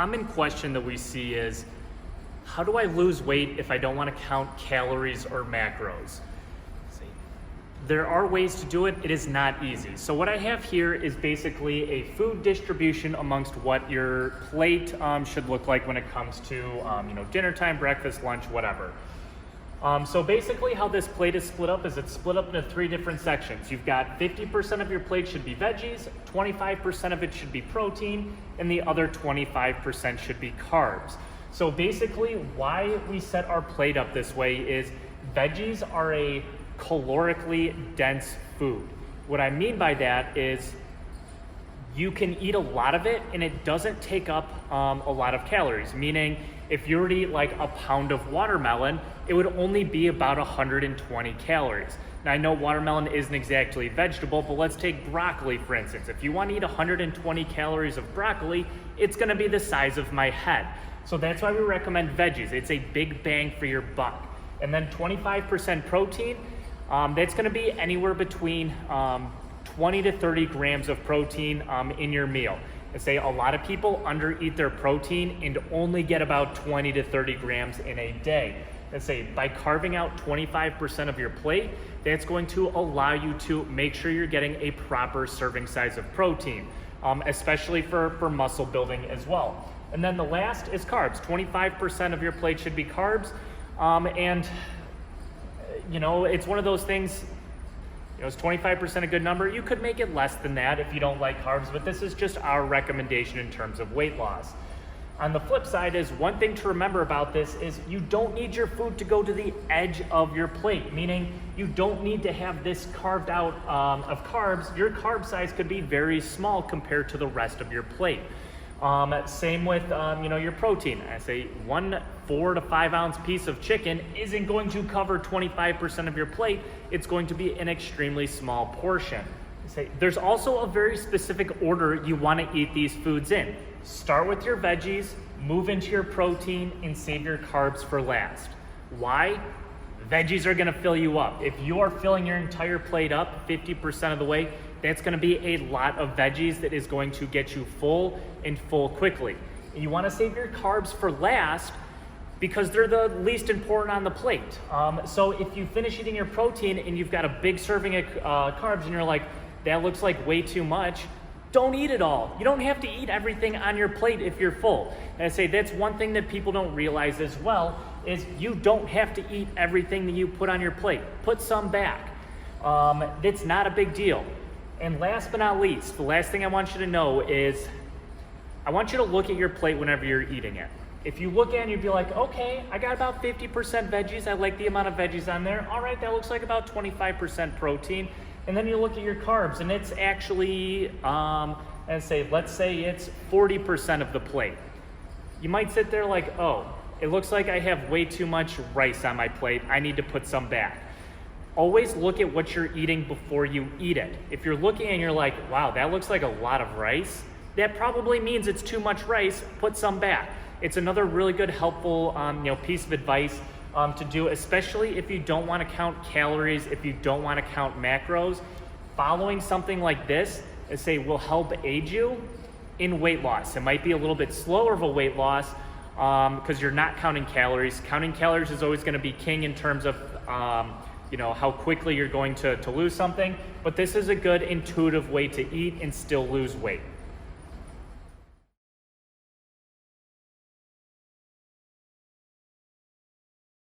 common question that we see is, how do I lose weight if I don't want to count calories or macros? There are ways to do it. It is not easy. So what I have here is basically a food distribution amongst what your plate should look like when it comes to dinner time, breakfast, lunch, whatever. So basically how this plate is split up is it's split up into 3 different sections. You've got 50% of your plate should be veggies, 25% of it should be protein, and the other 25% should be carbs. So basically why we set our plate up this way is veggies are a calorically dense food. What I mean by that is you can eat a lot of it and it doesn't take up a lot of calories, meaning if you were to eat like a pound of watermelon, it would only be about 120 calories. Now I know watermelon isn't exactly a vegetable, but let's take broccoli for instance. If you want to eat 120 calories of broccoli, it's going to be the size of my head. So that's why we recommend veggies. It's a big bang for your buck. And then 25% protein, that's going to be anywhere between 20 to 30 grams of protein in your meal. And say a lot of people undereat their protein and only get about 20 to 30 grams in a day. And say by carving out 25% of your plate, that's going to allow you to make sure you're getting a proper serving size of protein, especially for muscle building as well. And then the last is carbs. 25% of your plate should be carbs. It's one of those things, is 25% a good number? You could make it less than that if you don't like carbs, but this is just our recommendation in terms of weight loss. On the flip side is one thing to remember about this is you don't need your food to go to the edge of your plate, meaning you don't need to have this carved out of carbs. Your carb size could be very small compared to the rest of your plate. Same with your protein. I say 1 4 to 5 ounce piece of chicken isn't going to cover 25% of your plate. It's going to be an extremely small portion. There's also a very specific order you want to eat these foods in. Start with your veggies, move into your protein, and save your carbs for last. Why? Veggies are going to fill you up. If you are filling your entire plate up 50% of the way, that's going to be a lot of veggies that is going to get you full and full quickly. And you want to save your carbs for last because they're the least important on the plate. So if you finish eating your protein and you've got a big serving of carbs and you're like, that looks like way too much, don't eat it all. You don't have to eat everything on your plate if you're full. And I say that's one thing that people don't realize as well is you don't have to eat everything that you put on your plate. Put some back. It's not a big deal. And last but not least, the last thing I want you to know is I want you to look at your plate whenever you're eating it. If you look at it and you'd be like, okay, I got about 50% veggies. I like the amount of veggies on there. All right, that looks like about 25% protein. And then you look at your carbs and it's actually, let's say it's 40% of the plate. You might sit there like, oh, it looks like I have way too much rice on my plate. I need to put some back. Always look at what you're eating before you eat it. If you're looking and you're like, wow, that looks like a lot of rice, that probably means it's too much rice. Put some back. It's another really good, helpful piece of advice to do, especially if you don't want to count calories, if you don't want to count macros. Following something like this, will help aid you in weight loss. It might be a little bit slower of a weight loss because you're not counting calories. Counting calories is always going to be king in terms of how quickly you're going to lose something, but this is a good intuitive way to eat and still lose weight.